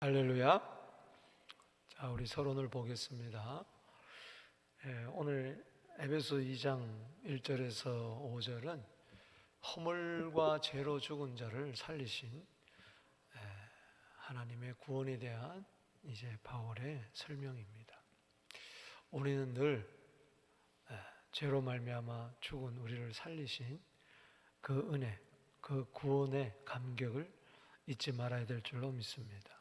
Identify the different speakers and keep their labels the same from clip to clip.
Speaker 1: 할렐루야. 자, 우리 서론을 보겠습니다. 오늘 에베소 2장 1절에서 5절은 허물과 죄로 죽은 자를 살리신 하나님의 구원에 대한 이제 바울의 설명입니다. 우리는 늘 죄로 말미암아 죽은 우리를 살리신 그 은혜, 그 구원의 감격을 잊지 말아야 될 줄로 믿습니다.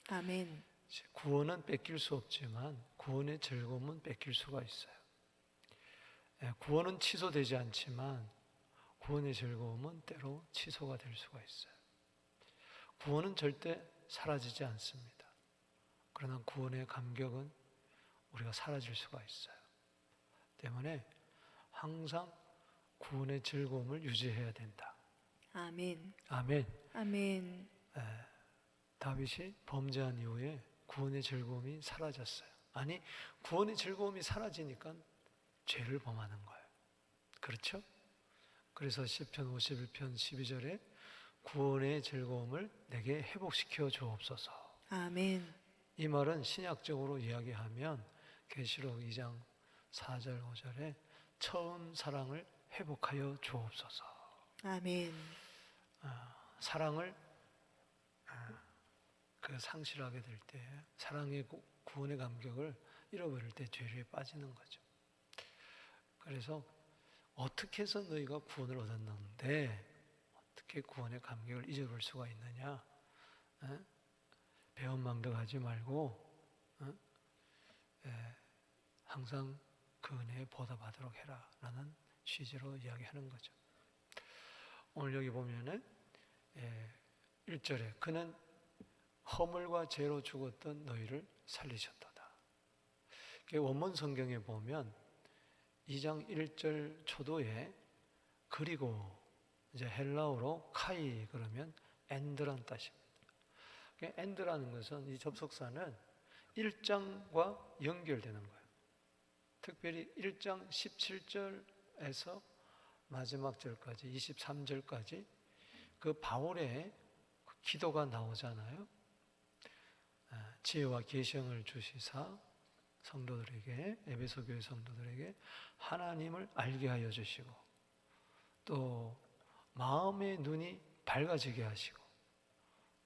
Speaker 2: 아멘.
Speaker 1: 구원은 뺏길 수 없지만 구원의 즐거움은 뺏길 수가 있어요. 구원은 취소되지 않지만 구원의 즐거움은 때로 취소가 될 수가 있어요. 구원은 절대 사라지지 않습니다. 그러나 구원의 감격은 우리가 사라질 수가 있어요. 때문에 항상 구원의 즐거움을 유지해야 된다.
Speaker 2: 아멘.
Speaker 1: 아멘.
Speaker 2: 아멘.
Speaker 1: 다윗이 범죄한 이후에 구원의 즐거움이 사라졌어요. 아니, 구원의 즐거움이 사라지니까 죄를 범하는 거예요. 그렇죠? 그래서 시편 51편 12절에 구원의 즐거움을 내게 회복시켜 주옵소서.
Speaker 2: 아멘.
Speaker 1: 이 말은 신약적으로 이야기하면 계시록 2장 4절 5절에 처음 사랑을 회복하여 주옵소서.
Speaker 2: 아멘.
Speaker 1: 사랑을 상실하게 될 때, 사랑의 구원의 감격을 잃어버릴 때 죄에 빠지는 거죠. 그래서 어떻게 해서 너희가 구원을 얻었는데 어떻게 구원의 감격을 잊어버릴 수가 있느냐? 배은망덕하지 말고 항상 그 은혜에 보답하도록 해라 라는 취지로 이야기하는 거죠. 오늘 여기 보면은 1절에 그는 허물과 죄로 죽었던 너희를 살리셨도다. 원문 성경에 보면 2장 1절 초도에 그리고 이제 헬라어로 카이 그러면 엔드란 뜻입니다. 엔드라는 것은 이 접속사는 1장과 연결되는 거예요. 특별히 1장 17절에서 마지막 절까지 23절까지 그 바울의 기도가 나오잖아요. 지혜와 계시형을 주시사 성도들에게, 에베소 교회 성도들에게 하나님을 알게 하여 주시고 또 마음의 눈이 밝아지게 하시고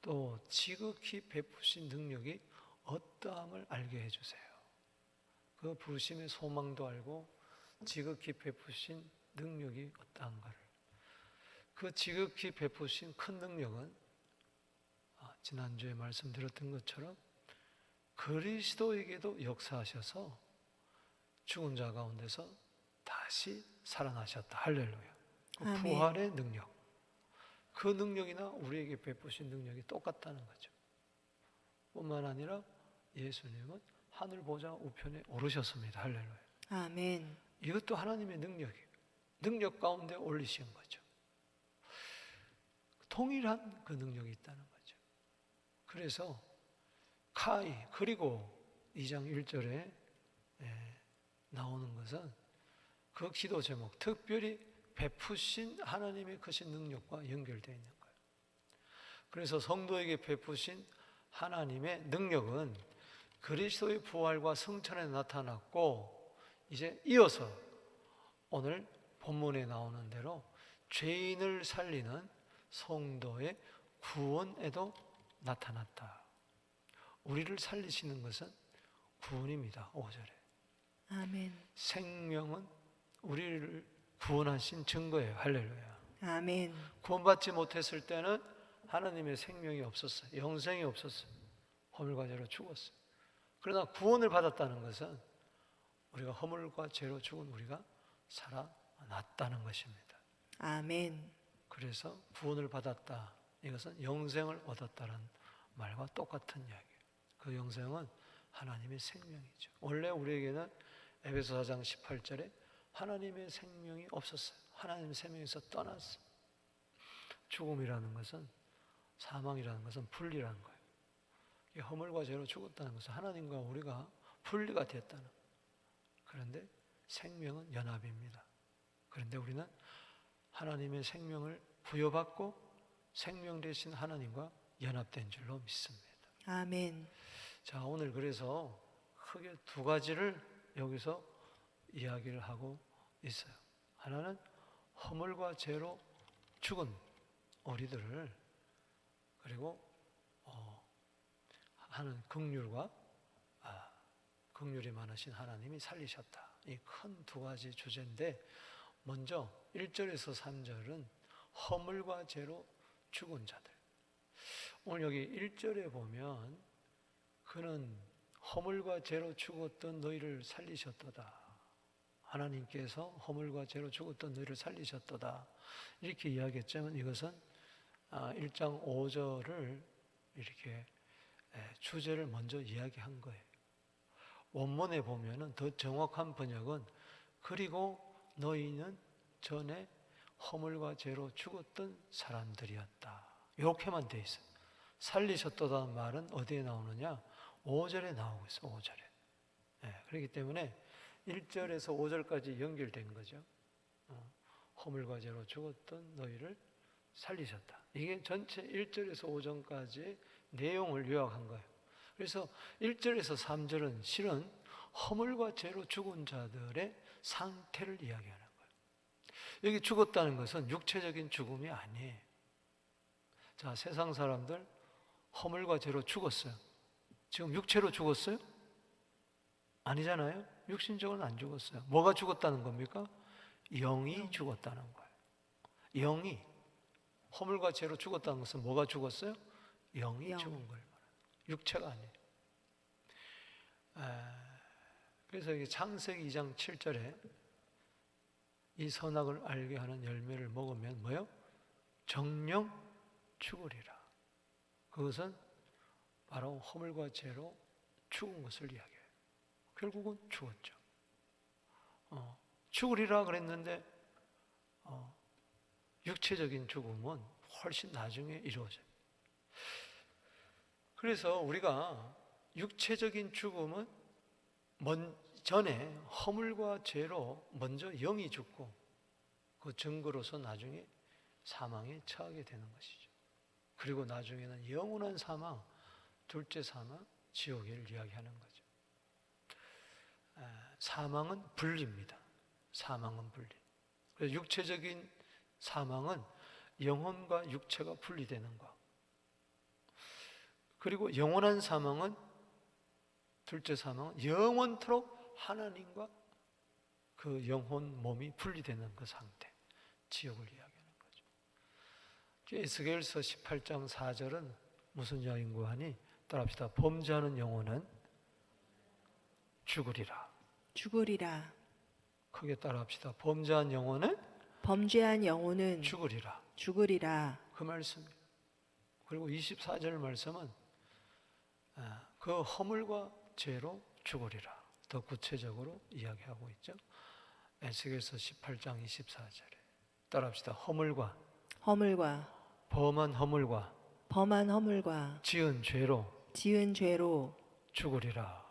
Speaker 1: 또 지극히 베푸신 능력이 어떠함을 알게 해주세요. 그 부르심의 소망도 알고 지극히 베푸신 능력이 어떠한가를, 그 지극히 베푸신 큰 능력은 지난주에 말씀드렸던 것처럼 그리스도에게도 역사하셔서 죽은 자 가운데서 다시 살아나셨다. 할렐루야. 그 부활의 능력, 그 능력이나 우리에게 베푸신 능력이 똑같다는 거죠. 뿐만 아니라 예수님은 하늘 보좌 우편에 오르셨습니다. 할렐루야.
Speaker 2: 아멘.
Speaker 1: 이것도 하나님의 능력이에요. 능력 가운데 올리신 거죠. 동일한 그 능력이 있다는 거죠. 그래서 카이 그리고 2장 1절에 나오는 것은 그 기도 제목, 특별히 베푸신 하나님의 크신 능력과 연결되어 있는 거예요. 그래서 성도에게 베푸신 하나님의 능력은 그리스도의 부활과 성천에 나타났고, 이제 이어서 오늘 본문에 나오는 대로 죄인을 살리는 성도의 구원에도 나타났다. 우리를 살리시는 것은 구원입니다. 5절에
Speaker 2: 아멘.
Speaker 1: 생명은 우리를 구원하신 증거예요. 할렐루야.
Speaker 2: 아멘.
Speaker 1: 구원받지 못했을 때는 하나님의 생명이 없었어요. 영생이 없었어요. 허물과 죄로 죽었어요. 그러나 구원을 받았다는 것은 우리가 허물과 죄로 죽은 우리가 살아났다는 것입니다.
Speaker 2: 아멘.
Speaker 1: 그래서 구원을 받았다, 이것은 영생을 얻었다는 말과 똑같은 이야기예요. 그 영생은 하나님의 생명이죠. 원래 우리에게는 에베소 4장 18절에 하나님의 생명이 없었어요. 하나님의 생명에서 떠났어요. 죽음이라는 것은, 사망이라는 것은 분리라는 거예요. 허물과 죄로 죽었다는 것은 하나님과 우리가 분리가 됐다는 거예요. 그런데 생명은 연합입니다. 그런데 우리는 하나님의 생명을 부여받고 생명 되신 하나님과 연합된 줄로 믿습니다.
Speaker 2: 아멘.
Speaker 1: 자, 오늘 그래서 크게 두 가지를 여기서 이야기를 하고 있어요. 하나는 허물과 죄로 죽은 우리들을, 그리고 하는 긍휼과 긍휼이 많으신 하나님이 살리셨다. 이 큰 두 가지 주제인데, 먼저 1절에서 3절은 허물과 죄로 죽은 자들. 오늘 여기 1절에 보면 그는 허물과 죄로 죽었던 너희를 살리셨도다. 하나님께서 허물과 죄로 죽었던 너희를 살리셨도다. 이렇게 이야기했지만 이것은 1장 5절을 이렇게 주제를 먼저 이야기한 거예요. 원문에 보면은 더 정확한 번역은 그리고 너희는 전에 허물과 죄로 죽었던 사람들이었다. 이렇게만 돼 있어요. 살리셨다는 말은 어디에 나오느냐? 5절에 나오고 있어요. 5절에. 그렇기 때문에 1절에서 5절까지 연결된 거죠. 허물과 죄로 죽었던 너희를 살리셨다. 이게 전체 1절에서 5절까지의 내용을 요약한 거예요. 그래서 1절에서 3절은 실은 허물과 죄로 죽은 자들의 상태를 이야기하는 거예요. 여기 죽었다는 것은 육체적인 죽음이 아니에요. 자, 세상 사람들 허물과 죄로 죽었어요. 지금 육체로 죽었어요? 아니잖아요. 육신적으로는 안 죽었어요. 뭐가 죽었다는 겁니까? 영이 죽었다는 거예요. 영이. 허물과 죄로 죽었다는 것은 뭐가 죽었어요? 영이 죽은 걸 말해요. 육체가 아니에요. 그래서 이게 창세기 2장 7절에 이 선악을 알게 하는 열매를 먹으면 뭐요? 정령 죽으리라. 그것은 바로 허물과 죄로 죽은 것을 이야기해요. 결국은 죽었죠. 죽으리라 그랬는데 육체적인 죽음은 훨씬 나중에 이루어져요. 그래서 우리가 육체적인 죽음은 전에 허물과 죄로 먼저 영이 죽고 그 증거로서 나중에 사망에 처하게 되는 것이죠. 그리고 나중에는 영원한 사망, 둘째 사망, 지옥을 이야기하는 거죠. 사망은 분리입니다. 사망은 분리. 그래서 육체적인 사망은 영혼과 육체가 분리되는 것. 그리고 영원한 사망은, 둘째 사망은 영원토록 하나님과 그 영혼 몸이 분리되는 그 상태, 지옥을 이야기하는 거죠. 에스겔서 18장 4절은 무슨 이야기인고 하니, 따라합시다. 범죄하는 영혼은 죽으리라.
Speaker 2: 죽으리라.
Speaker 1: 크게 따라합시다. 범죄한 영혼은
Speaker 2: 범죄한 영혼은
Speaker 1: 죽으리라.
Speaker 2: 죽으리라.
Speaker 1: 그 말씀. 그리고 24절 말씀은 그 허물과 죄로 죽으리라. 더 구체적으로 이야기하고 있죠. 에스겔서 18장 24절에 따라합시다. 허물과 범한 허물과 지은 죄로 죽으리라.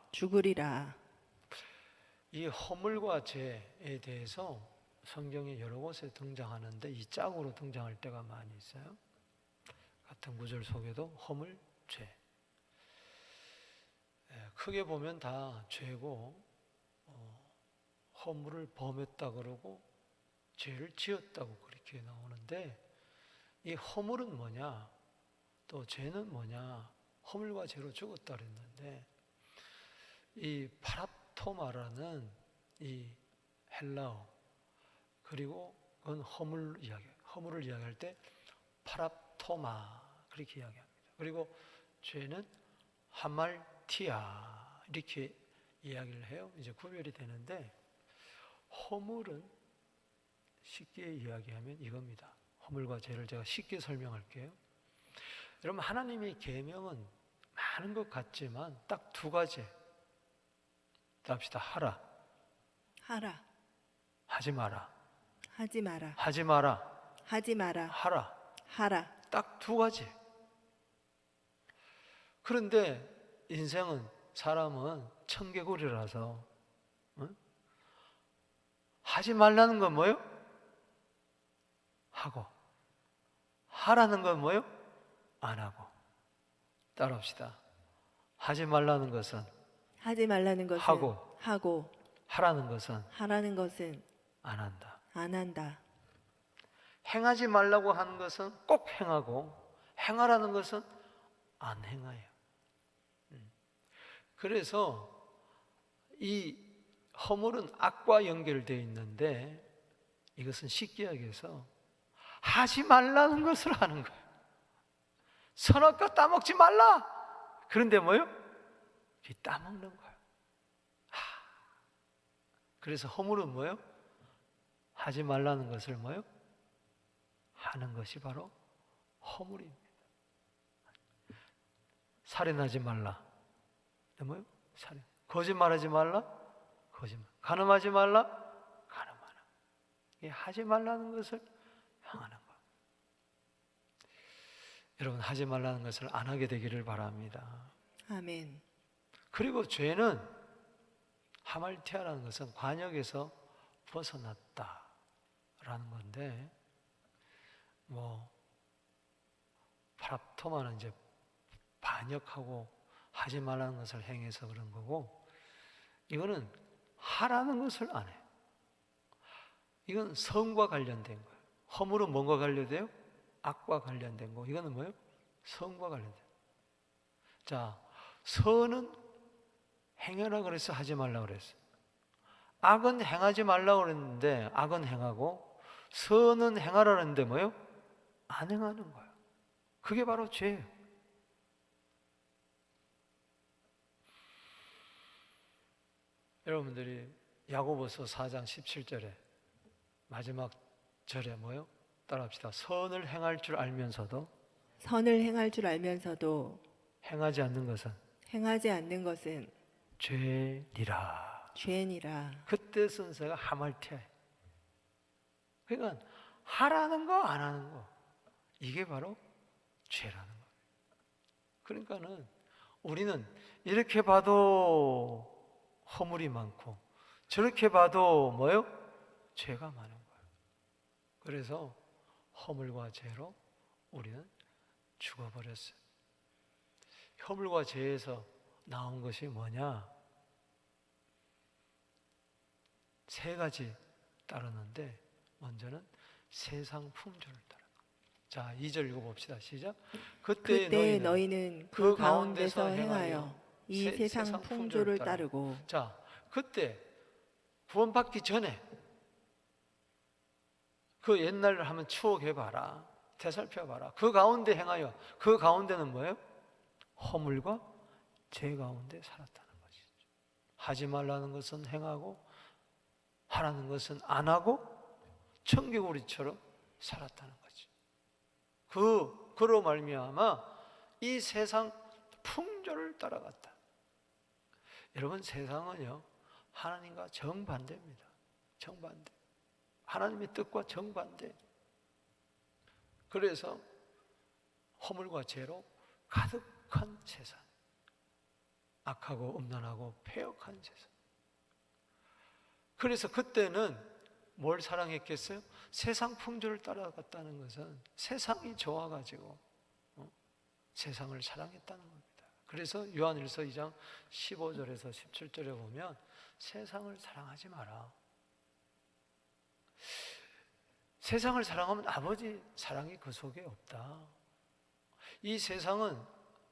Speaker 1: 이 허물과 죄에 대해서 성경에 여러 곳에 등장하는데 이 짝으로 등장할 때가 많이 있어요. 같은 구절 속에도 허물, 죄. 크게 보면 다 죄고, 허물을 범했다 그러고 죄를 지었다고 그렇게 나오는데, 이 허물은 뭐냐, 또 죄는 뭐냐, 허물과 죄로 죽었다 그랬는데, 이 파랍토마라는 이 헬라어, 그리고 그건 허물을 이야기할 때 파랍토마 그렇게 이야기합니다. 그리고 죄는 하말티아 이렇게 이야기를 해요. 이제 구별이 되는데, 허물은 쉽게 이야기하면 이겁니다. 허물과 죄를 제가 쉽게 설명할게요. 여러분, 하나님의 계명은 많은 것 같지만 딱 두 가지. 합시다. 하라. 하지 마라. 하지 마라. 하라. 딱 두 가지. 그런데 인생은, 사람은 청개구리라서 하지 말라는 건 뭐예요? 하고, 하라는 건 뭐예요? 안 하고. 따라합시다. 하지 말라는 것은
Speaker 2: 하지 말라는 것은
Speaker 1: 하고 하라는 것은
Speaker 2: 하라는 것은
Speaker 1: 안 한다.
Speaker 2: 안 한다.
Speaker 1: 행하지 말라고 하는 것은 꼭 행하고 행하라는 것은 안 행해요. 그래서 이 허물은 악과 연결되어 있는데 이것은 쉽게 얘기해서 하지 말라는 것을 하는 거예요. 선악과 따먹지 말라. 그런데 뭐요? 따먹는 거예요. 그래서 허물은 뭐요? 하지 말라는 것을 뭐요? 하는 것이 바로 허물입니다. 살인하지 말라. 뭐요? 살인. 거짓말하지 말라. 거짓말. 간음하지 말라. 간음하라. 이게 하지 말라는 것을 향하는 거. 여러분 하지 말라는 것을 안 하게 되기를 바랍니다.
Speaker 2: 아멘.
Speaker 1: 그리고 죄는 하말티아라는 것은 관역에서 벗어났다라는 건데 파랍토마는 이제 반역하고 하지 말라는 것을 행해서 그런 거고 이거는 하라는 것을 안 해요. 이건 성과 관련된 거예요. 허물은 뭔가 관련돼요? 악과 관련된 거. 이거는 뭐예요? 성과 관련된. 자, 선은 행하라 그래서 하지 말라 그랬어요. 악은 행하지 말라 그랬는데 악은 행하고 선은 행하라 그랬는데 뭐예요? 안 행하는 거예요. 그게 바로 죄예요. 여러분들이 야고보서 4장 17절에 마지막 절에 뭐예요? 따라합시다. 선을 행할 줄 알면서도
Speaker 2: 선을 행할 줄 알면서도
Speaker 1: 행하지 않는 것은
Speaker 2: 행하지 않는 것은
Speaker 1: 죄니라.
Speaker 2: 죄니라.
Speaker 1: 그때 순서가 하말티아예요. 그러니까 하라는 거 안 하는 거 이게 바로 죄라는 거예요. 그러니까는 우리는 이렇게 봐도 허물이 많고 저렇게 봐도 뭐요? 죄가 많은 거예요. 그래서 허물과 죄로 우리는 죽어버렸어요. 허물과 죄에서 나온 것이 뭐냐? 세 가지 따르는데 먼저는 세상 풍조를 따르는 거예요. 자, 2절 읽어봅시다. 시작.
Speaker 2: 그때 너희는 그 가운데서 행하여 이 세상 풍조를 따르고.
Speaker 1: 자, 그때 구원받기 전에 그 옛날을 한번 추억해봐라. 되살펴봐라. 그 가운데 행하여 그 가운데는 뭐예요? 허물과 죄 가운데 살았다는 것이죠. 하지 말라는 것은 행하고 하라는 것은 안 하고 청개구리처럼 살았다는 거죠. 그로 말미암아 이 세상 풍조를 따라갔다. 여러분 세상은요 하나님과 정반대입니다. 정반대. 하나님의 뜻과 정반대. 그래서 허물과 죄로 가득한 세상, 악하고 음란하고 패역한 세상. 그래서 그때는 뭘 사랑했겠어요? 세상 풍조를 따라갔다는 것은 세상이 좋아가지고 세상을 사랑했다는 겁니다. 그래서 요한일서 2장 15절에서 17절에 보면 세상을 사랑하지 마라. 세상을 사랑하면 아버지 사랑이 그 속에 없다. 이 세상은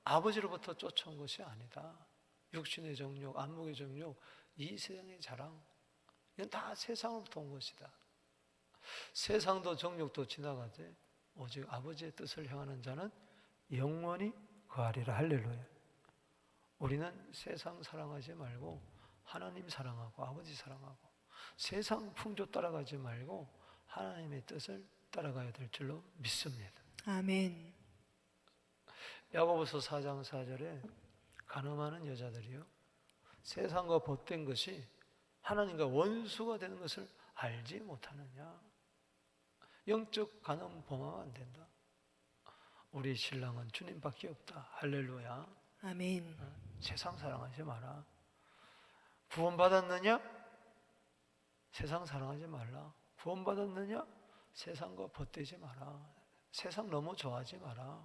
Speaker 1: 아버지로부터 쫓아온 것이 아니다. 육신의 정욕, 안목의 정욕, 이 세상의 자랑, 이건 다 세상으로부터 온 것이다. 세상도 정욕도 지나가되 오직 아버지의 뜻을 행하는 자는 영원히 거하리라. 할렐루야. 우리는 세상 사랑하지 말고 하나님 사랑하고 아버지 사랑하고 세상 풍조 따라가지 말고 하나님의 뜻을 따라가야 될 줄로 믿습니다.
Speaker 2: 아멘.
Speaker 1: 야고보서 4장 4절에 간음하는 여자들이요 세상과 벗된 것이 하나님과 원수가 되는 것을 알지 못하느냐. 영적 간음 범하면 안 된다. 우리 신랑은 주님밖에 없다. 할렐루야.
Speaker 2: 아멘.
Speaker 1: 세상 사랑하지 마라. 구원받았느냐? 세상 사랑하지 말라. 구원받았느냐? 세상과 벗되지 마라. 세상 너무 좋아하지 마라.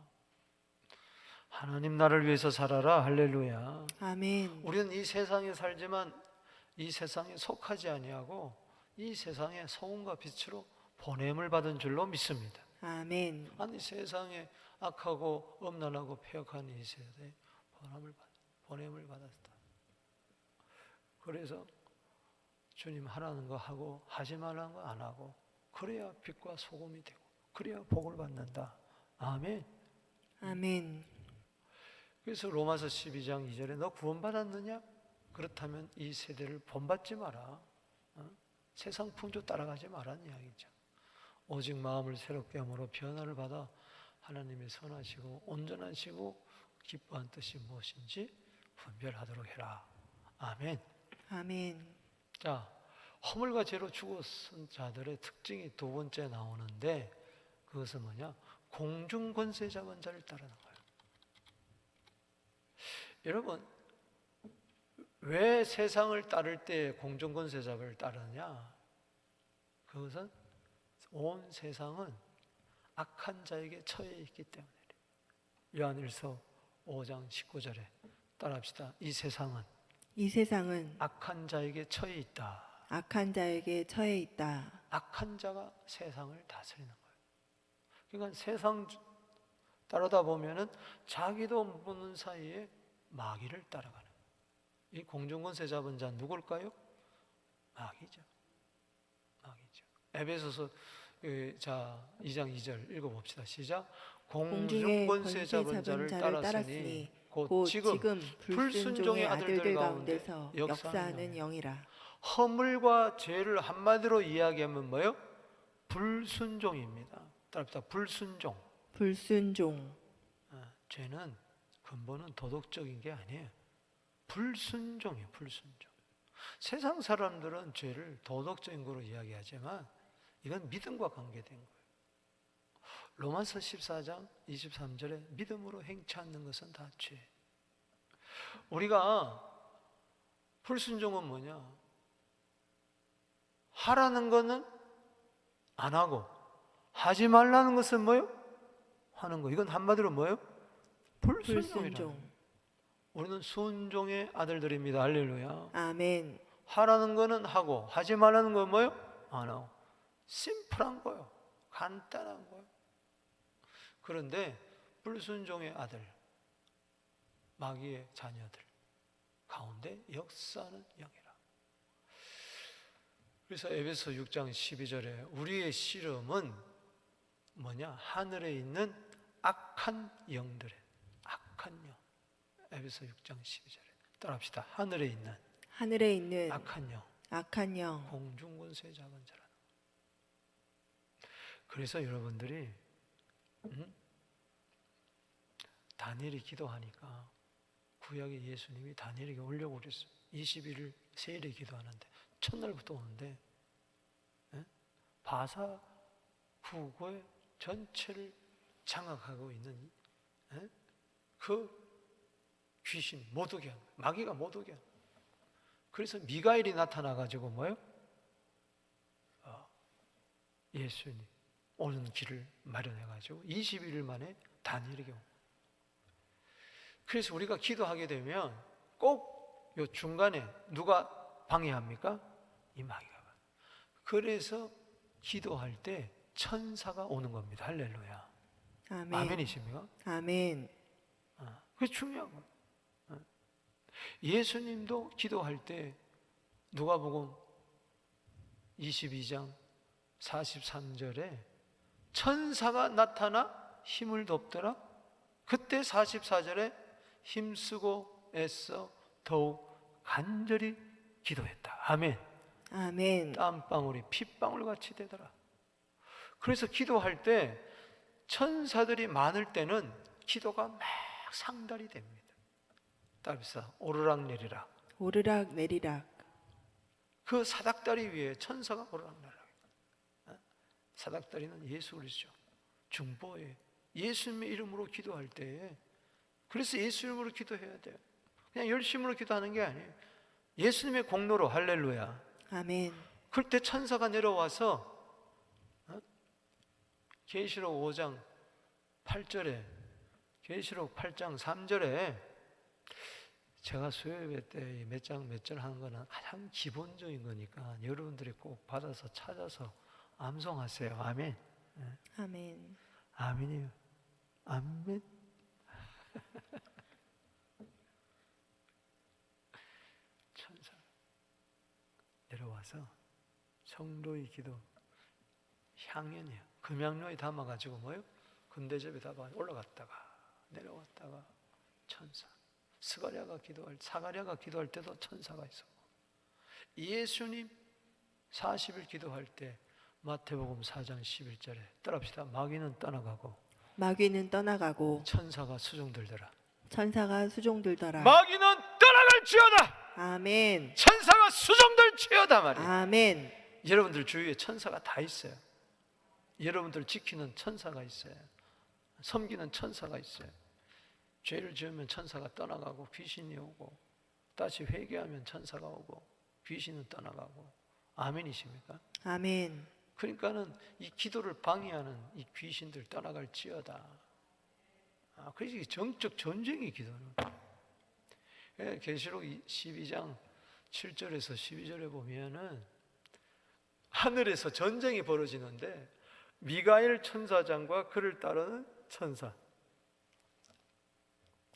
Speaker 1: 하나님 나를 위해서 살아라. 할렐루야.
Speaker 2: 아멘.
Speaker 1: 우리는 이 세상에 살지만 이 세상에 속하지 아니하고 이 세상의 소금과 빛으로 보냄을 받은 줄로 믿습니다.
Speaker 2: 아멘.
Speaker 1: 아니 세상에 악하고 음란하고 폐역한 이 세대에 보냄을 받았다. 그래서 주님 하라는 거 하고 하지 말라는 거 안 하고 그래야 빛과 소금이 되고 그래야 복을 받는다. 아멘.
Speaker 2: 아멘.
Speaker 1: 그래서 로마서 12장 2절에 너 구원받았느냐? 그렇다면 이 세대를 본받지 마라. 세상 풍조 따라가지 말라는 이야기죠. 오직 마음을 새롭게 함으로 변화를 받아 하나님의 선하시고 온전하시고 기뻐한 뜻이 무엇인지 분별하도록 해라. 아멘.
Speaker 2: 아멘.
Speaker 1: 자, 허물과 죄로 죽었은 자들의 특징이 두 번째 나오는데 그것은 뭐냐? 공중 권세 잡은 자를 따르는 거예요. 여러분, 왜 세상을 따를 때 공중 권세 잡을 따르느냐? 그것은 온 세상은 악한 자에게 처해 있기 때문에. 요한일서 5장 19절에 따라합시다. 이 세상은 악한 자에게 처해 있다.
Speaker 2: 악한 자에게 처해 있다.
Speaker 1: 악한 자가 세상을 다스리는 거예요. 그러니까 세상 따르다 보면은 자기도 모르는 사이에 마귀를 따라가는 거예요. 이 공중권세 잡은 자 누굴까요? 마귀죠. 마귀죠. 에베소서 2장 2절 읽어봅시다. 시작. 공중권세 잡은 자를 따랐으니 곧 지금 불순종의 아들들 가운데서
Speaker 2: 역사하는 영이라.
Speaker 1: 허물과 죄를 한마디로 이야기하면 뭐예요? 불순종입니다. 따라합시다. 불순종.
Speaker 2: 불순종.
Speaker 1: 죄는 근본은 도덕적인 게 아니에요. 불순종이에요. 불순종. 세상 사람들은 죄를 도덕적인 거로 이야기하지만 이건 믿음과 관계된 거예요. 로마서 14장 23절에 믿음으로 행치 않는 것은 다 죄. 우리가 불순종은 뭐냐? 하라는 거는 안 하고 하지 말라는 것은 뭐예요? 하는 거. 이건 한마디로 뭐예요? 불순종이라는. 우리는 순종의 아들들입니다. 할렐루야.
Speaker 2: 아멘.
Speaker 1: 하라는 거는 하고 하지 말라는 건 뭐예요? 안 하고. 심플한 거예요. 간단한 거예요. 그런데 불순종의 아들, 마귀의 자녀들 가운데 역사하는 영이라. 그래서 에베소 6장 12절에 우리의 씨름은 뭐냐? 하늘에 있는 악한 영들의 악한 영. 에베소 6장 12절에 따라합시다. 하늘에 있는
Speaker 2: 악한 영
Speaker 1: 공중권세 잡은 자라는. 그래서 여러분들이 다니엘이 기도하니까 구약의 예수님이 다니엘에게 오려고 그랬어요. 21일 세일에 기도하는데 첫날부터 오는데 바사 후고의 전체를 장악하고 있는 그 귀신 못 오게 한 거예요. 마귀가 못 오게 한 거예요. 그래서 미가엘이 나타나가지고 뭐예요? 예수님 오는 길을 마련해가지고 21일 만에 다니엘에게 온 거예요. 그래서 우리가 기도하게 되면 꼭 요 중간에 누가 방해합니까? 이 마귀가. 그래서 기도할 때 천사가 오는 겁니다. 할렐루야.
Speaker 2: 아멘.
Speaker 1: 아멘이십니까?
Speaker 2: 아멘.
Speaker 1: 그게 중요한 거예요. 예수님도 기도할 때 누가복음 22장 43절에 천사가 나타나 힘을 돕더라. 그때 44절에 힘쓰고 애써 더욱 간절히 기도했다. 아멘.
Speaker 2: 아멘.
Speaker 1: 땀방울이 핏방울 같이 되더라. 그래서 기도할 때 천사들이 많을 때는 기도가 막 상달이 됩니다. 따라서 오르락 내리락.
Speaker 2: 오르락 내리락.
Speaker 1: 그 사닥다리 위에 천사가 오르락 내리락. 사닥다리는 예수 그리스도 중보에 예수님의 이름으로 기도할 때에, 그래서 예수 이름으로 기도해야 돼요. 그냥 열심으로 기도하는 게 아니에요. 예수님의 공로로. 할렐루야.
Speaker 2: 아멘.
Speaker 1: 그때 천사가 내려와서 계시록 5장 8절에 계시록 8장 3절에 제가 수요예배 때 몇 장 몇 절 하는 거는 가장 기본적인 거니까 여러분들이 꼭 받아서 찾아서 암송하세요. 아멘.
Speaker 2: 아멘.
Speaker 1: 아멘이요. 아멘. 천사 내려와서 성도의 기도 향연이에요. 금양로에 담아가지고 뭐요? 금대접에 담아 올라갔다가 내려왔다가 천사. 사가랴가 기도할 때도 천사가 있었고, 예수님 40일 기도할 때 마태복음 4장 11절에 따라합시다. 마귀는 떠나가고
Speaker 2: 마귀는 떠나가고
Speaker 1: 천사가 수종들더라.
Speaker 2: 천사가 수종들더라.
Speaker 1: 마귀는 떠나갈지어다.
Speaker 2: 아멘.
Speaker 1: 천사가 수종들지어다 말이에요.
Speaker 2: 아멘.
Speaker 1: 여러분들 주위에 천사가 다 있어요. 여러분들 지키는 천사가 있어요. 섬기는 천사가 있어요. 죄를 지으면 천사가 떠나가고 귀신이 오고, 다시 회개하면 천사가 오고 귀신은 떠나가고. 아멘이십니까?
Speaker 2: 아멘.
Speaker 1: 그러니까는 이 기도를 방해하는 이 귀신들 떠나갈지어다. 그래서 이게 정적 전쟁이 기도는. 계시록 12장 7절에서 12절에 보면은 하늘에서 전쟁이 벌어지는데 미가엘 천사장과 그를 따르는 천사,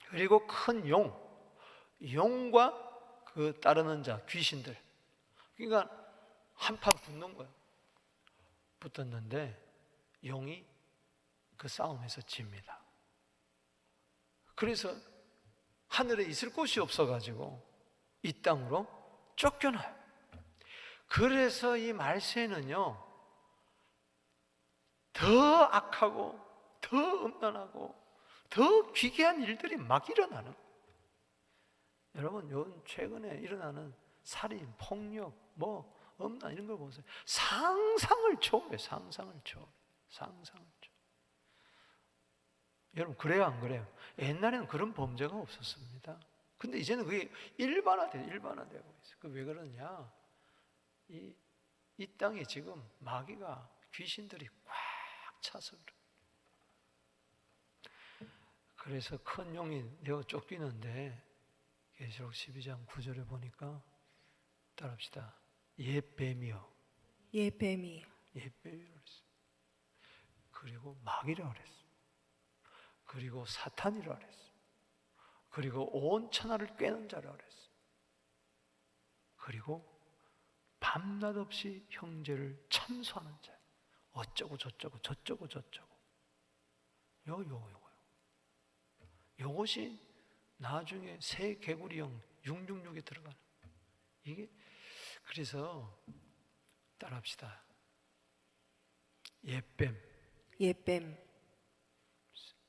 Speaker 1: 그리고 큰 용과 그 따르는 자 귀신들, 그러니까 한판 붙는 거예요. 붙었는데 용이 그 싸움에서 집니다. 그래서 하늘에 있을 곳이 없어가지고 이 땅으로 쫓겨나요. 그래서 이 말세는요 더 악하고 더 음란하고 더 기괴한 일들이 막 일어나는 거예요. 여러분, 요즘 최근에 일어나는 살인, 폭력, 음란 이런 걸 보세요. 상상을 초월해. 상상을 초월해. 여러분, 그래요 안 그래요? 옛날에는 그런 범죄가 없었습니다. 근데 이제는 그게 일반화되고 있어요. 그 왜 그러냐? 이 땅에 지금 마귀가, 귀신들이 꽉 차서 그래요. 그래서 큰 용이 내어 쫓기는데 계시록 12장 9절에 보니까 따라합시다. 옛뱀이요.
Speaker 2: 옛뱀이.
Speaker 1: 옛뱀이라고 그랬어요. 그리고 마귀라고 그랬어요. 그리고 사탄이라고 그랬어요. 그리고 온 천하를 꿰는 자라고 그랬어요. 그리고 밤낮 없이 형제를 참소하는 자. 어쩌고 저쩌고 저쩌고 저쩌고. 요것이 나중에 새 개구리형 666에 들어가는 이게. 그래서 따라합시다. 옛뱀,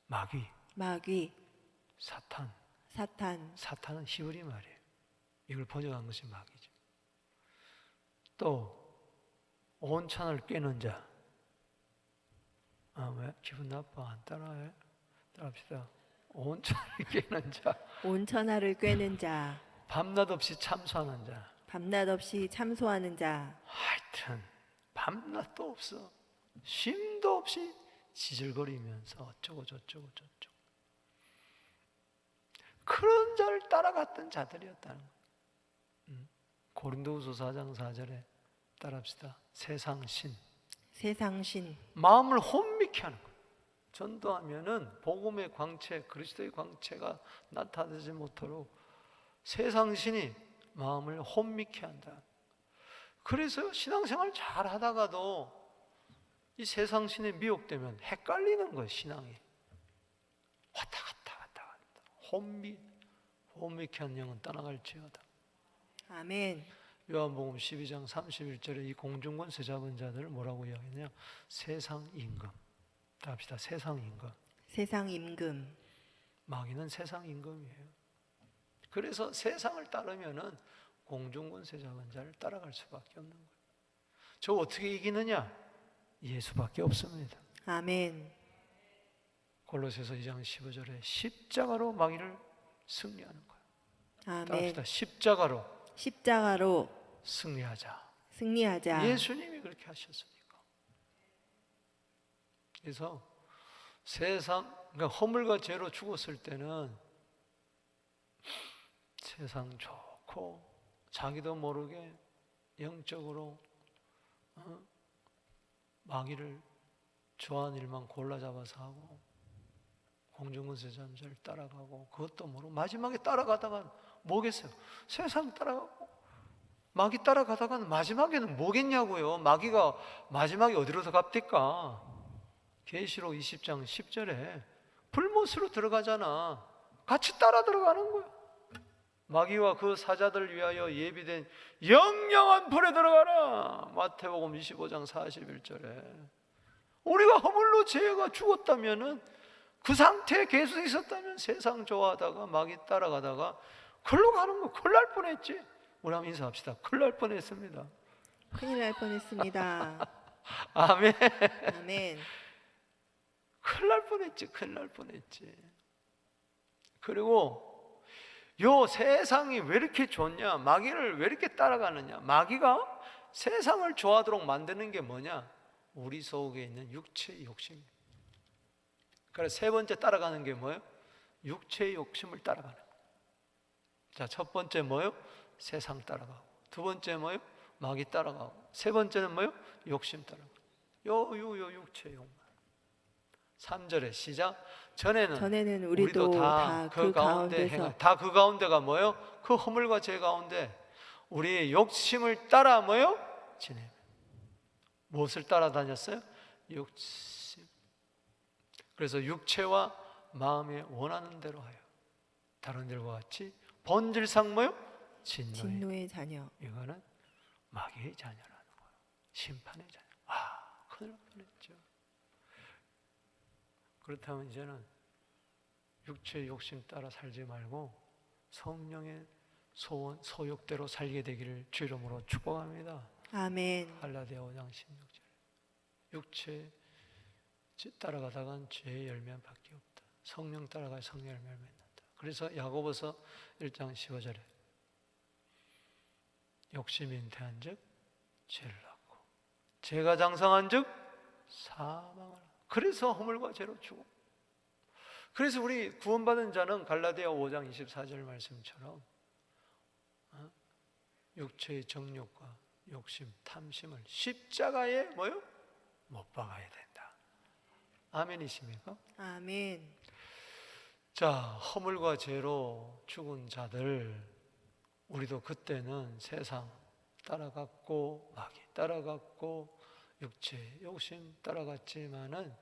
Speaker 1: 마귀, 사탄은 히브리 말이에요. 이걸 번역한 것이 마귀죠. 또 온 천하를 꿰는 자. 왜 기분 나빠? 안 따라해? 따라합시다. 온 천하를 꿰는 자.
Speaker 2: 온 천하를 꿰는 자.
Speaker 1: 밤낮 없이 참소하는 자.
Speaker 2: 밤낮 없이 참소하는 자.
Speaker 1: 하여튼 밤낮도 없어. 쉼도 없이 지질거리면서 어쩌고 저쩌고 저쩌고. 그런 자를 따라갔던 자들이었다는 거예요. 고린도후서 4장 4절에 따라합시다. 세상신. 마음을 혼미케 하는 거예요. 전도하면은 복음의 광채, 그리스도의 광채가 나타나지 못하도록 세상신이 마음을 혼미케 한다. 그래서 신앙생활 잘 하다가도 이 세상신에 미혹되면 헷갈리는 거예요. 신앙이 왔다 갔다 혼미케 한 영은 떠나갈지어다.
Speaker 2: 아멘.
Speaker 1: 요한복음 12장 31절에 이 공중권세 잡은 자들을 뭐라고 이야기하냐? 세상 임금. 합시다. 세상 임금. 마귀는 세상 임금이에요. 그래서 세상을 따르면은 공중권세 잡은 자를 따라갈 수밖에 없는 거예요. 저 어떻게 이기느냐? 예수밖에 없습니다.
Speaker 2: 아멘.
Speaker 1: 골로새서 2장 15절에 십자가로 마귀를 승리하는 거예요.
Speaker 2: 아멘.
Speaker 1: 따라합시다. 십자가로 승리하자.
Speaker 2: 예수님이
Speaker 1: 그렇게 하셨으니까. 그래서 그러니까 허물과 죄로 죽었을 때는 세상 좋고 자기도 모르게 영적으로 마귀를 좋아하는 일만 골라 잡아서 하고 공중근세 잠자를 따라가고 그것도 모르고 마지막에 따라가다가 뭐겠어요? 세상 따라가고 마귀 따라가다가는 마지막에는 뭐겠냐고요. 마귀가 마지막에 어디로 갑니까? 계시록 20장 10절에 불못으로 들어가잖아. 같이 따라 들어가는 거야. 마귀와 그 사자들 위하여 예비된 영영한 불에 들어가라. 마태복음 25장 41절에 우리가 허물로 죄가 죽었다면은 그 상태에 계속 있었다면 세상 좋아하다가 마귀 따라가다가 글로 가는 거 큰일 날 뻔했지. 우리 한번 인사합시다. 큰일 날 뻔했습니다.
Speaker 2: 큰일 날 뻔했습니다.
Speaker 1: 아멘.
Speaker 2: 아멘.
Speaker 1: 큰일 날 뻔했지. 큰일 날 뻔했지. 그리고 요 세상이 왜 이렇게 좋냐? 마귀를 왜 이렇게 따라가느냐? 마귀가 세상을 좋아하도록 만드는 게 뭐냐? 우리 속에 있는 육체의 욕심. 그래서 세 번째 따라가는 게 뭐예요? 육체의 욕심을 따라가는 거예요. 자, 첫 번째 뭐예요? 세상 따라가고. 두 번째 뭐예요? 마귀 따라가고. 세 번째는 뭐예요? 욕심 따라가고. 요 육체의 욕망. 3절에 시작. 전에는 우리도 다 그 가운데 다 그 가운데가 뭐예요? 그 허물과 죄 가운데 우리의 욕심을 따라 뭐예요? 지내. 무엇을 따라다녔어요? 욕심. 그래서 육체와 마음에 원하는 대로 하여 다른 들과 같이 본질상 뭐예요? 진노의
Speaker 2: 자녀.
Speaker 1: 이거는 마귀의 자녀라는 거예요. 심판의 자녀. 큰일 날 뻔했죠. 그렇다면 이제는 육체의 욕심 따라 살지 말고 성령의 소원, 소욕대로 살게 되기를 주 이름으로 축복합니다.
Speaker 2: 아멘.
Speaker 1: 갈라디아 5장 16절. 육체 따라가다간 죄의 열매는 밖에 없다. 성령 따라가 성령 열매를 맺는다. 그래서 야고보서 1장 15절에 욕심이 잉태한즉 죄를 낳고 죄가 장성한즉 사망을. 그래서 허물과 죄로 죽어. 그래서 우리 구원받은 자는 갈라디아 5장 24절 말씀처럼 육체의 정욕과 욕심, 탐심을 십자가에 뭐요? 못 박아야 된다. 아멘이십니까?
Speaker 2: 아멘.
Speaker 1: 자, 허물과 죄로 죽은 자들, 우리도 그때는 세상 따라갔고 마귀 따라갔고 육체 욕심 따라갔지만은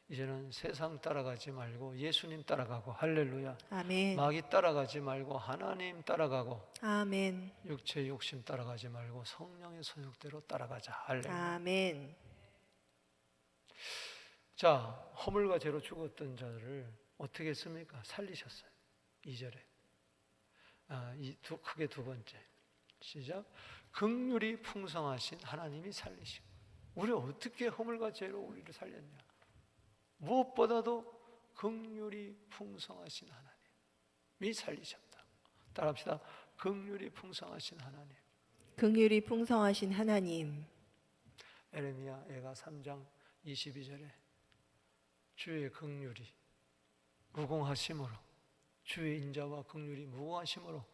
Speaker 1: 이제는 세상 따라가지 말고 예수님 따라가고 할렐루야.
Speaker 2: 아멘.
Speaker 1: 마귀 따라가지 말고 하나님 따라가고
Speaker 2: 아멘.
Speaker 1: 육체 욕심 따라가지 말고 성령의 소욕대로 따라가자. 할렐루야.
Speaker 2: 아멘.
Speaker 1: 자, 허물과 죄로 죽었던 자를 어떻게 했습니까? 살리셨어요. 2절에. 크게 두 번째. 시작. 긍휼이 풍성하신 하나님이 살리시고. 우리 어떻게 허물과 죄로 우리를 살렸냐? 무엇보다도 긍휼이 풍성하신 하나님이 살리셨다. 따라합시다. 긍휼이 풍성하신 하나님.
Speaker 2: 긍휼이 풍성하신 하나님.
Speaker 1: 에레미야 애가 3장 22절에 주의 긍휼이 무궁하심으로 주의 인자와 긍휼이 무궁하심으로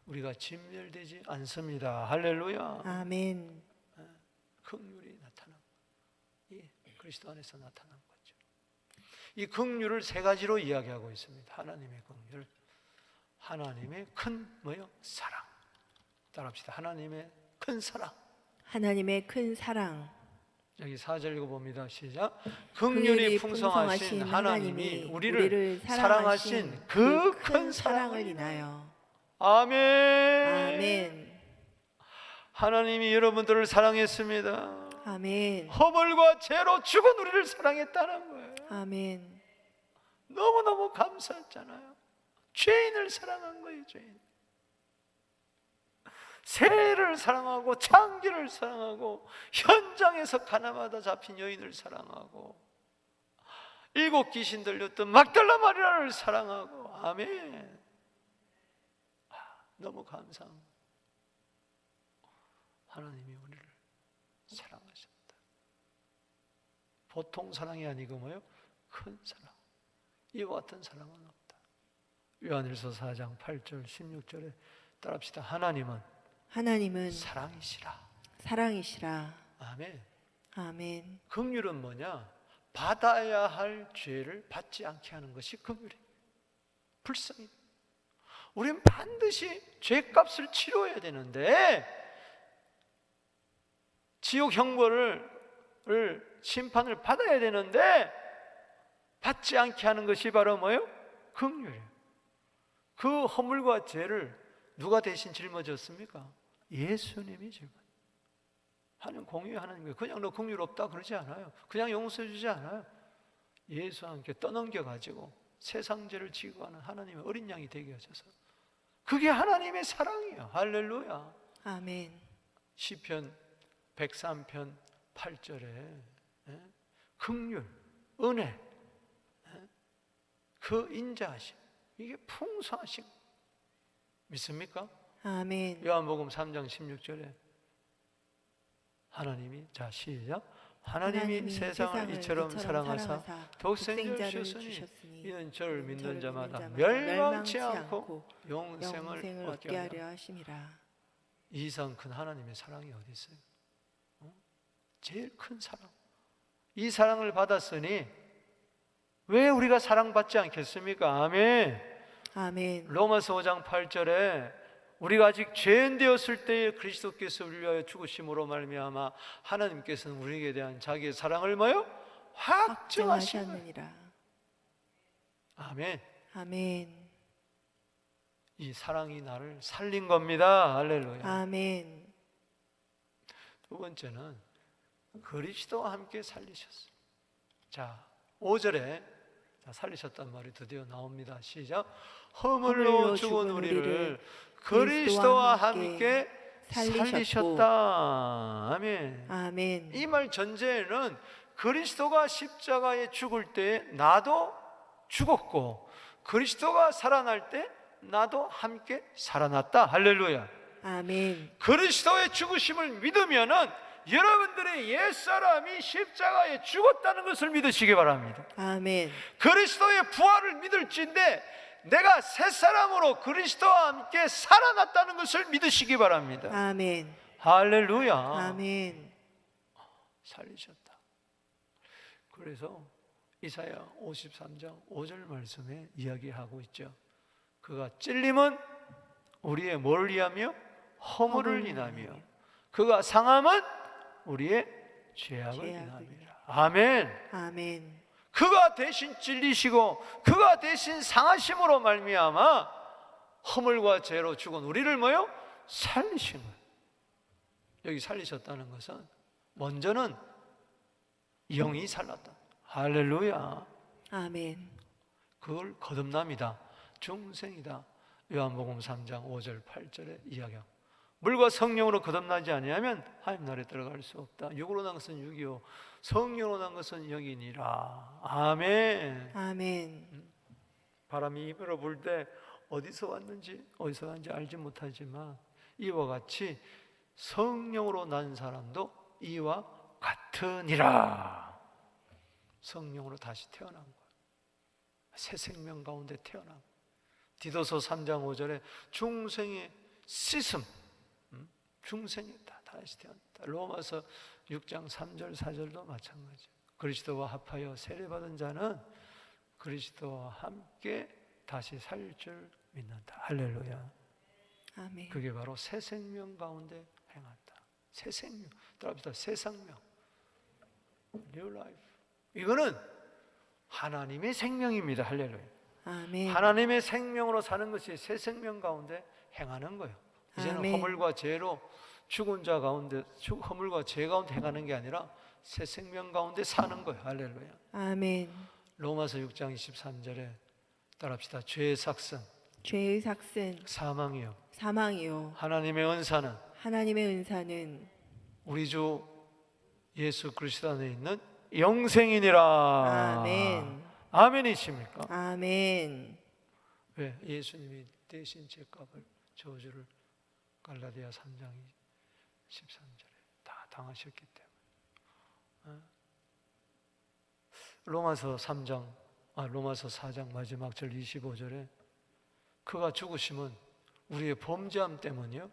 Speaker 1: 우리가 진멸되지 않습니다. 할렐루야.
Speaker 2: 아멘.
Speaker 1: 긍휼이 나타난 이 그리스도 안에서 나타난 거죠. 이 긍휼을 세 가지로 이야기하고 있습니다. 하나님의 긍휼, 하나님의 큰 뭐요? 사랑. 따라합시다. 하나님의 큰 사랑.
Speaker 2: 하나님의 큰 사랑.
Speaker 1: 여기 4절 읽어봅니다. 시작. 긍휼이 풍성하신 하나님이 우리를 사랑하신 그 큰 사랑을 인하여. 아멘.
Speaker 2: 아멘.
Speaker 1: 하나님이 여러분들을 사랑했습니다.
Speaker 2: 아멘.
Speaker 1: 허물과 죄로 죽은 우리를 사랑했다는 거예요.
Speaker 2: 아멘.
Speaker 1: 너무너무 감사했잖아요. 죄인을 사랑한 거예요. 죄인. 새를 사랑하고 창기를 사랑하고 현장에서 가나마다 잡힌 여인을 사랑하고 7 귀신 들렸던 막달라 마리아를 사랑하고. 아멘. 너무 감사합니다. 하나님이 우리를 사랑하셨다. 보통 사랑이 아니고 뭐요? 큰 사랑. 이와 같은 사랑은 없다. 요한일서 4장 8절 16절에 따라합시다. 하나님은
Speaker 2: 사랑이시라.
Speaker 1: 아멘.
Speaker 2: 아멘.
Speaker 1: 긍휼은 뭐냐? 받아야 할 죄를 받지 않게 하는 것이 긍휼이에요. 불쌍히. 우린 반드시 죄값을 치러야 되는데 지옥 형벌을 심판을 받아야 되는데 받지 않게 하는 것이 바로 뭐예요? 긍휼이에요. 그 허물과 죄를 누가 대신 짊어졌습니까? 예수님이 짊어졌어요. 하나님 공의의 하나님이 그냥 너 긍휼 없다 그러지 않아요. 그냥 용서해 주지 않아요. 예수와 함께 떠넘겨 가지고 세상 죄를 지고 가는 하나님의 어린 양이 되게 하셔서 그게 하나님의 사랑이에요. 할렐루야.
Speaker 2: 아멘.
Speaker 1: 시편 103편 8절에 긍휼, 은혜, 그 인자하심, 이게 풍성하심 믿습니까?
Speaker 2: 아멘.
Speaker 1: 요한복음 3장 16절에 하나님이 자 시작 하나님이 세상을 이처럼 사랑하사 독생자를 주셨으니 이는 저를 믿는 자마다 멸망치 않고 영생을 얻게 하려 하심이라. 이 이상 큰 하나님의 사랑이 어디 있어요? 제일 큰 사랑. 이 사랑을 받았으니 왜 우리가 사랑받지 않겠습니까? 아멘.
Speaker 2: 아멘.
Speaker 1: 로마서 5장 8절에 우리가 아직 죄인 되었을 때에 그리스도께서 우리를 위하여 죽으심으로 말미암아 하나님께서는 우리에게 대한 자기의 사랑을 뭐요? 확증하셨느니라. 아멘.
Speaker 2: 아멘.
Speaker 1: 이 사랑이 나를 살린 겁니다. 할렐루야.
Speaker 2: 아멘.
Speaker 1: 두 번째는 그리스도와 함께 살리셨어요. 자, 5절에 살리셨단 말이 드디어 나옵니다. 시작. 허물로 죽은 우리를 그리스도와 함께 살리셨다. 아멘.
Speaker 2: 아멘.
Speaker 1: 이 말 전제에는 그리스도가 십자가에 죽을 때 나도 죽었고 그리스도가 살아날 때 나도 함께 살아났다. 할렐루야.
Speaker 2: 아멘.
Speaker 1: 그리스도의 죽으심을 믿으면은 여러분들의 옛사람이 십자가에 죽었다는 것을 믿으시기 바랍니다.
Speaker 2: 아멘.
Speaker 1: 그리스도의 부활을 믿을진데 내가 새 사람으로 그리스도와 함께 살아났다는 것을 믿으시기 바랍니다.
Speaker 2: 아멘.
Speaker 1: 할렐루야.
Speaker 2: 아멘.
Speaker 1: 살리셨다. 그래서 이사야 53장 5절 말씀에 이야기하고 있죠. 그가 찔림은 우리의 뭘 위하며 허물을 인하며 그가 상함은 우리의 죄악을 인함이라. 아멘.
Speaker 2: 아멘.
Speaker 1: 그가 대신 찔리시고 그가 대신 상하심으로 말미암아 허물과 죄로 죽은 우리를 뭐요? 살리신 거예요. 여기 살리셨다는 것은 먼저는 영이 살랐다. 할렐루야.
Speaker 2: 아멘.
Speaker 1: 그걸 거듭남이다. 중생이다. 요한복음 3장 5절 8절에 이야기하고 물과 성령으로 거듭나지 아니하면 하나님 나라에 들어갈 수 없다. 육으로 난 것은 육이요 성령으로 난 것은 영이니라. 아멘.
Speaker 2: 아멘.
Speaker 1: 바람이 입으로 불 때 어디서 왔는지 알지 못하지만 이와 같이 성령으로 난 사람도 이와 같으니라. 성령으로 다시 태어난 거예요. 새 생명 가운데 태어난 거예요. 디도서 3장 5절에 중생의 씻음, 중생이 다시 태어났다. 로마서 6장 3절 4절도 마찬가지. 그리스도와 합하여 세례받은 자는 그리스도와 함께 다시 살 줄 믿는다. 할렐루야.
Speaker 2: 아멘.
Speaker 1: 그게 바로 새 생명 가운데 행한다. 새 생명. 따라합시다. 새 생명. New life. 이거는 하나님의 생명입니다. 할렐루야.
Speaker 2: 아멘.
Speaker 1: 하나님의 생명으로 사는 것이 새 생명 가운데 행하는 거예요. 이제는
Speaker 2: 아멘.
Speaker 1: 허물과 죄로 죽은 자 가운데 허물과 죄 가운데 행하는 게 아니라 새 생명 가운데 사는 거예요. 할렐루야.
Speaker 2: 아멘.
Speaker 1: 로마서 6장 23절에 따라합시다. 죄의 삭슨
Speaker 2: 죄의 삭슨
Speaker 1: 사망이요
Speaker 2: 사망이요
Speaker 1: 하나님의 은사는
Speaker 2: 우리 주
Speaker 1: 예수 그리스도 안에 있는 영생이니라.
Speaker 2: 아멘.
Speaker 1: 아멘이십니까?
Speaker 2: 아멘.
Speaker 1: 왜? 예수님이 대신 죄값을 저주를 갈라디아 3장 13절에 다 당하셨기 때문에. 로마서 4장 마지막 절 25절에 그가 죽으심은 우리의 범죄함 때문이요,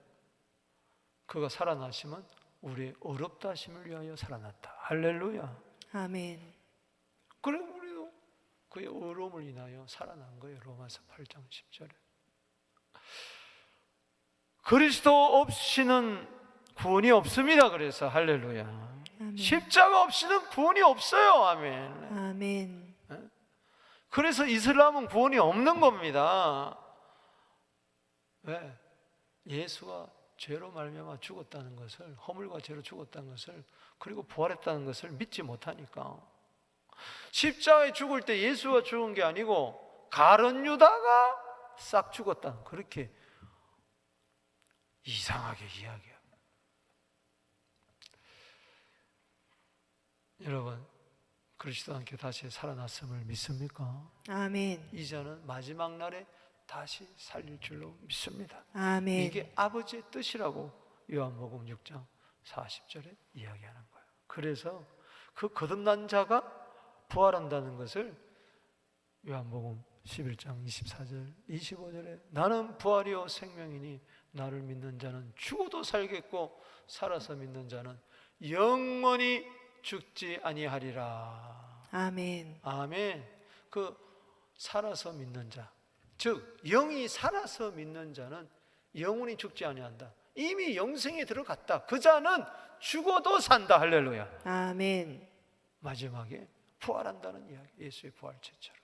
Speaker 1: 그가 살아나심은 우리의 어렵다 하심을 위하여 살아났다. 할렐루야.
Speaker 2: 아멘.
Speaker 1: 그래 우리도 그의 어려움을 인하여 살아난 거예요. 로마서 8장 10절에. 그리스도 없이는 구원이 없습니다. 그래서 할렐루야.
Speaker 2: 아멘.
Speaker 1: 십자가 없이는 구원이 없어요. 아멘.
Speaker 2: 아멘.
Speaker 1: 그래서 이슬람은 구원이 없는 겁니다. 왜? 예수가 죄로 말미암아 죽었다는 것을, 허물과 죄로 죽었다는 것을, 그리고 부활했다는 것을 믿지 못하니까. 십자가에 죽을 때 예수가 죽은 게 아니고 가룟 유다가 싹 죽었다, 그렇게 이상하게 이야기해요. 여러분, 그리스도와 함께 다시 살아났음을 믿습니까?
Speaker 2: 아멘.
Speaker 1: 이제는 마지막 날에 다시 살릴 줄로 믿습니다.
Speaker 2: 아멘.
Speaker 1: 이게 아버지의 뜻이라고 요한복음 6장 40절에 이야기하는 거예요. 그래서 그 거듭난 자가 부활한다는 것을 요한복음 11장 24절 25절에 나는 부활이요 생명이니 나를 믿는 자는 죽어도 살겠고 살아서 믿는 자는 영원히 죽지 아니하리라.
Speaker 2: 아멘.
Speaker 1: 아멘. 그 살아서 믿는 자, 즉 영이 살아서 믿는 자는 영원히 죽지 아니한다. 이미 영생에 들어갔다. 그 자는 죽어도 산다. 할렐루야.
Speaker 2: 아멘.
Speaker 1: 마지막에 부활한다는 이야기, 예수의 부활체처럼.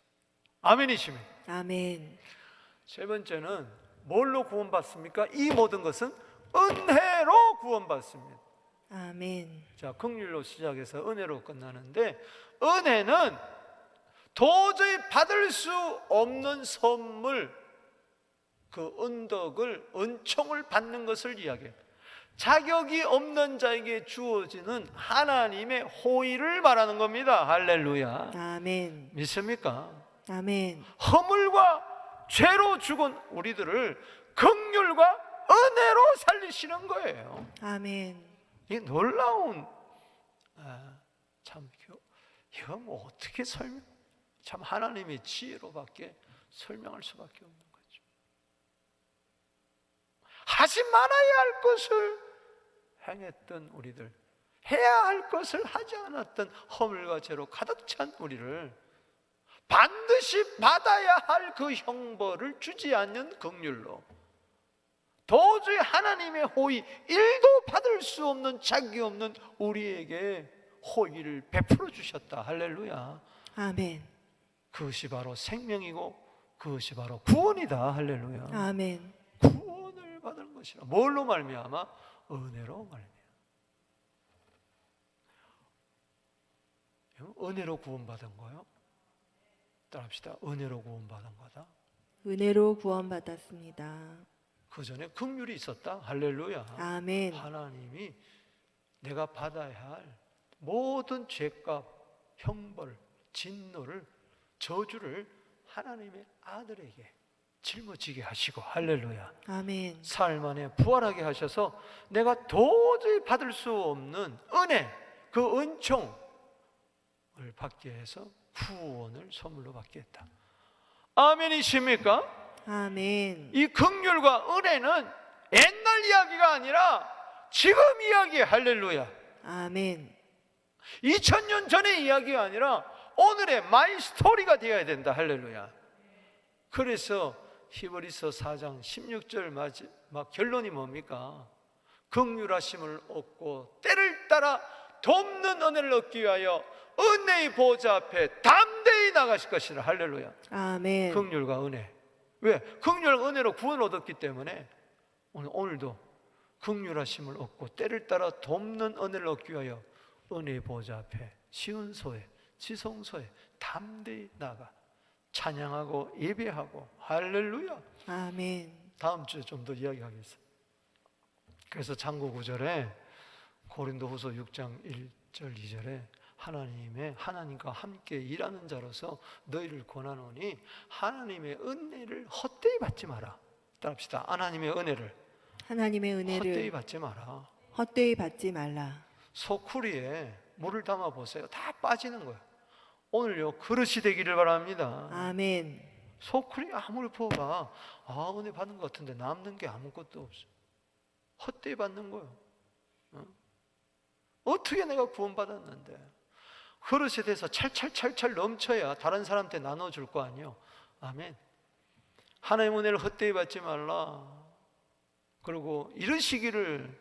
Speaker 1: 아멘이시면.
Speaker 2: 아멘.
Speaker 1: 세 번째는 뭘로 구원받습니까? 이 모든 것은 은혜로 구원받습니다.
Speaker 2: 아멘.
Speaker 1: 자, 긍휼로 시작해서 은혜로 끝나는데, 은혜는 도저히 받을 수 없는 선물, 그 은덕을, 은총을 받는 것을 이야기해요. 자격이 없는 자에게 주어지는 하나님의 호의를 말하는 겁니다. 할렐루야.
Speaker 2: 아멘.
Speaker 1: 믿습니까?
Speaker 2: 아멘.
Speaker 1: 허물과 죄로 죽은 우리들을 긍휼과 은혜로 살리시는 거예요.
Speaker 2: 아멘.
Speaker 1: 이 놀라운, 참 이거 뭐 어떻게 참 하나님의 지혜로밖에 설명할 수밖에 없는 거죠. 하지 말아야 할 것을 행했던 우리들, 해야 할 것을 하지 않았던 허물과 죄로 가득 찬 우리를 반드시 받아야 할 그 형벌을 주지 않는 긍휼로, 도저히 하나님의 호의 1도 받을 수 없는 자격이 없는 우리에게 호의를 베풀어 주셨다. 할렐루야.
Speaker 2: 아멘.
Speaker 1: 그것이 바로 생명이고 그것이 바로 구원이다. 할렐루야.
Speaker 2: 아멘.
Speaker 1: 구원을 받은 것이라. 뭘로 말미암아? 은혜로 말미암아. 은혜로 구원받은 거요. 따라합시다. 은혜로 구원받은 거다.
Speaker 2: 은혜로 구원받았습니다.
Speaker 1: 그 전에 긍휼이 있었다. 할렐루야.
Speaker 2: 아멘.
Speaker 1: 하나님이 내가 받아야 할 모든 죄값, 형벌, 진노를, 저주를 하나님의 아들에게 짊어지게 하시고, 할렐루야.
Speaker 2: 아멘.
Speaker 1: 사흘 만에 부활하게 하셔서 내가 도저히 받을 수 없는 은혜, 그 은총을 받게 해서 구원을 선물로 받게 했다. 아멘이십니까?
Speaker 2: 아멘.
Speaker 1: 이 긍휼과 은혜는 옛날 이야기가 아니라 지금 이야기예요. 할렐루야.
Speaker 2: 아멘.
Speaker 1: 2000년 전의 이야기가 아니라 오늘의 마이 스토리가 되어야 된다. 할렐루야. 그래서 히브리서 4장 16절 마지막 결론이 뭡니까? 긍휼하심을 얻고 때를 따라 돕는 은혜를 얻기 위하여 은혜의 보좌 앞에 담대히 나가실 것이라. 할렐루야.
Speaker 2: 아멘.
Speaker 1: 긍휼과 은혜. 왜? 긍휼과 은혜로 구원을 얻었기 때문에 오늘도 긍휼하심을 얻고 때를 따라 돕는 은혜를 얻기 위하여 은혜의 보좌 앞에 시온소에, 지성소에 담대히 나가 찬양하고 예배하고. 할렐루야.
Speaker 2: 아멘.
Speaker 1: 다음 주에 좀 더 이야기하겠습니다. 그래서 장구 9절에 고린도후서 6장 1절 2절에 하나님과 함께 일하는 자로서 너희를 권하노니 하나님의 은혜를 헛되이 받지 마라. 따라합시다. 하나님의 은혜를
Speaker 2: 하나님의
Speaker 1: 헛되이
Speaker 2: 은혜를
Speaker 1: 받지 마라.
Speaker 2: 헛되이 받지 말라.
Speaker 1: 소쿠리에 물을 담아 보세요. 다 빠지는 거예요. 오늘요 그릇이 되기를 바랍니다.
Speaker 2: 아멘.
Speaker 1: 소쿠리 아무리 부어봐 은혜 받는 것 같은데 남는 게 아무것도 없어. 헛되이 받는 거예요. 어떻게 내가 구원받았는데 그릇에 대해서 찰찰찰찰 넘쳐야 다른 사람한테 나눠줄 거 아니에요. 아멘. 하나님의 은혜를 헛되이 받지 말라. 그리고 이러시기를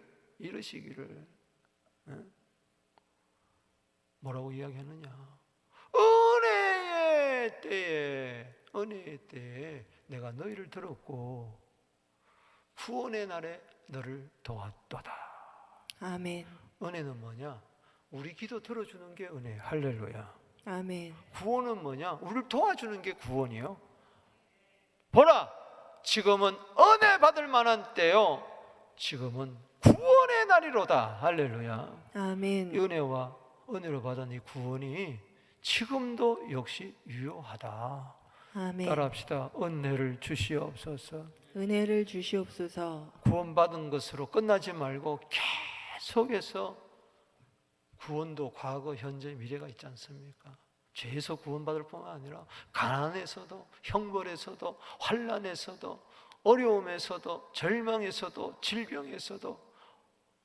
Speaker 1: 뭐라고 이야기하느냐. 은혜의 때에 내가 너희를 들었고 구원의 날에 너를 도왔도다.
Speaker 2: 아멘.
Speaker 1: 은혜는 뭐냐? 우리 기도 들어주는 게 은혜예요. 할렐루야.
Speaker 2: 아멘.
Speaker 1: 구원은 뭐냐? 우리를 도와주는 게 구원이에요. 보라, 지금은 은혜 받을 만한 때요. 지금은 구원의 날이로다. 할렐루야.
Speaker 2: 아멘.
Speaker 1: 이 은혜와 은혜로 받은 이 구원이 지금도 역시 유효하다.
Speaker 2: 아멘.
Speaker 1: 따라합시다. 은혜를 주시옵소서.
Speaker 2: 은혜를 주시옵소서.
Speaker 1: 구원받은 것으로 끝나지 말고 계속해서 구원도 과거, 현재, 미래가 있지 않습니까? 죄에서 구원받을 뿐만 아니라 가난에서도, 형벌에서도, 환난에서도, 어려움에서도, 절망에서도, 질병에서도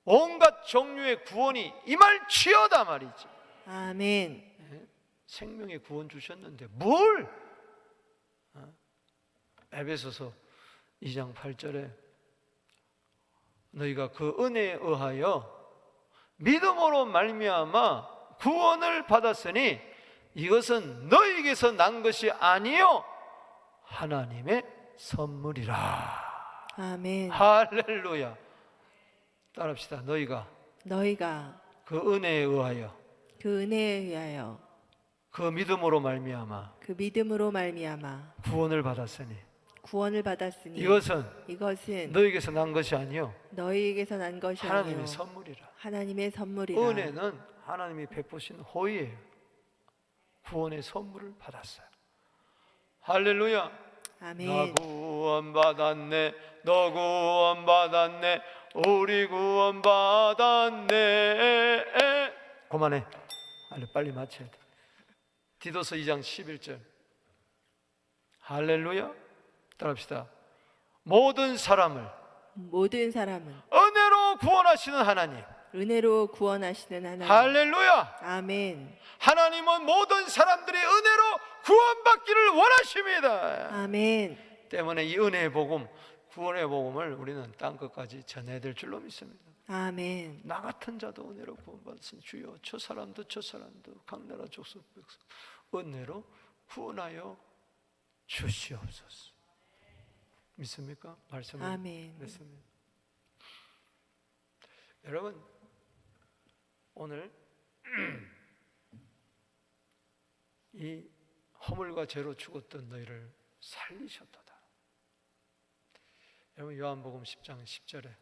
Speaker 1: 온갖 종류의 구원이 임할지어다 말이지.
Speaker 2: 아멘.
Speaker 1: 생명의 구원 주셨는데 뭘? 에베소서 2장 8절에 너희가 그 은혜에 의하여 믿음으로 말미암아 구원을 받았으니 이것은 너희에게서 난 것이 아니요 하나님의 선물이라.
Speaker 2: 아멘.
Speaker 1: 할렐루야. 따라합시다. 너희가 그 은혜에 의하여
Speaker 2: 그 은혜에 의하여
Speaker 1: 그 믿음으로 말미암아
Speaker 2: 그 믿음으로 말미암아
Speaker 1: 구원을 받았으니
Speaker 2: 구원을 받았으니
Speaker 1: 이것은 너희에게서 난 것이 아니요
Speaker 2: 너희에게서 난 것이
Speaker 1: 하나님의
Speaker 2: 아니요
Speaker 1: 선물이라.
Speaker 2: 하나님의 선물이라.
Speaker 1: 은혜는 하나님이 베푸신 호의예요. 구원의 선물을 받았어요. 할렐루야.
Speaker 2: 아멘.
Speaker 1: 나 구원받았네, 너 구원받았네, 우리 구원받았네. 그만해. 빨리 마쳐야 돼. 디도서 2장 11절. 할렐루야. 따라합시다. 모든 사람을 은혜로 구원하시는 하나님.
Speaker 2: 은혜로 구원하시는 하나님.
Speaker 1: 할렐루야.
Speaker 2: 아멘.
Speaker 1: 하나님은 모든 사람들이 은혜로 구원받기를 원하십니다.
Speaker 2: 아멘.
Speaker 1: 때문에 이 은혜의 복음, 구원의 복음을 우리는 땅 끝까지 전해야 될 줄로 믿습니다.
Speaker 2: 아멘.
Speaker 1: 나 같은 자도 은혜로 구원받으신 주여, 저 사람도 각 나라 족속 백성 은혜로 구원하여 주시옵소서. 믿습니까? 말씀을
Speaker 2: 아멘.
Speaker 1: 믿습니다. 여러분, 오늘 이 허물과 죄로 죽었던 너희를 살리셨도다. 여러분, 요한복음 10장 10절에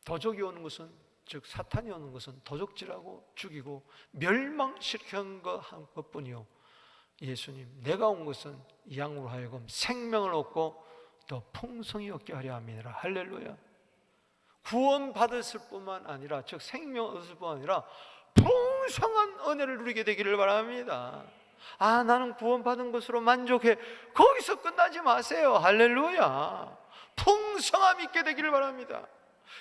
Speaker 1: 도적이 오는 것은, 즉 사탄이 오는 것은 도적질하고 죽이고 멸망시키는 것뿐이요 예수님, 내가 온 것은 이 양으로 하여금 생명을 얻고 더 풍성히 얻게 하려 함이니라. 할렐루야. 구원받았을 뿐만 아니라, 즉 생명을 얻을 뿐만 아니라 풍성한 은혜를 누리게 되기를 바랍니다. 나는 구원받은 것으로 만족해, 거기서 끝나지 마세요. 할렐루야. 풍성함 있게 되기를 바랍니다.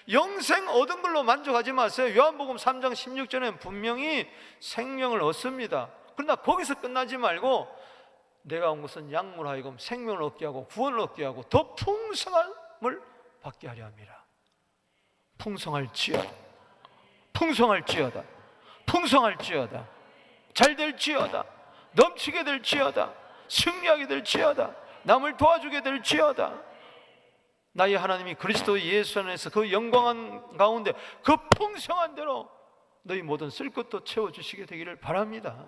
Speaker 1: 영생 얻은 걸로 만족하지 마세요. 요한복음 3장 16절에는 분명히 생명을 얻습니다. 그러나 거기서 끝나지 말고 내가 온 것은 양으로 하여금 생명을 얻게 하고 구원을 얻게 하고 더 풍성함을 받게 하려 합니다. 풍성할지어다, 풍성할지어다, 풍성할지어다, 잘될지어다, 넘치게 될지어다, 승리하게 될지어다, 남을 도와주게 될지어다. 나의 하나님이 그리스도 예수 안에서 그 영광한 가운데 그 풍성한 대로 너희 모든 쓸 것도 채워주시게 되기를 바랍니다.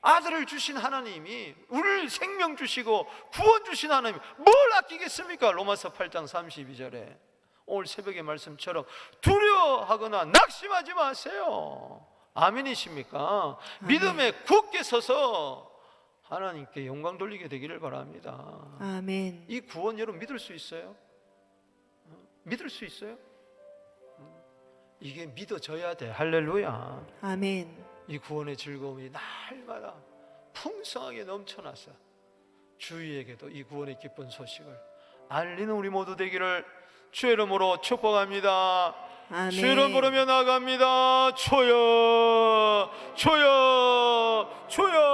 Speaker 1: 아들을 주신 하나님이 우리를 생명 주시고 구원 주신 하나님이 뭘 아끼겠습니까? 로마서 8장 32절에 오늘 새벽의 말씀처럼 두려워하거나 낙심하지 마세요. 아멘이십니까? 아멘. 믿음에 굳게 서서 하나님께 영광 돌리게 되기를 바랍니다.
Speaker 2: 아멘.
Speaker 1: 이 구원 여러분 믿을 수 있어요? 믿을 수 있어요? 이게 믿어져야 돼. 할렐루야.
Speaker 2: 아멘.
Speaker 1: 이 구원의 즐거움이 날마다 풍성하게 넘쳐나서 주위에게도 이 구원의 기쁜 소식을 알리는 우리 모두 되기를 주의 이름으로 축복합니다.
Speaker 2: 아멘.
Speaker 1: 주의 이름 부르며 나갑니다. 주여 주여 주여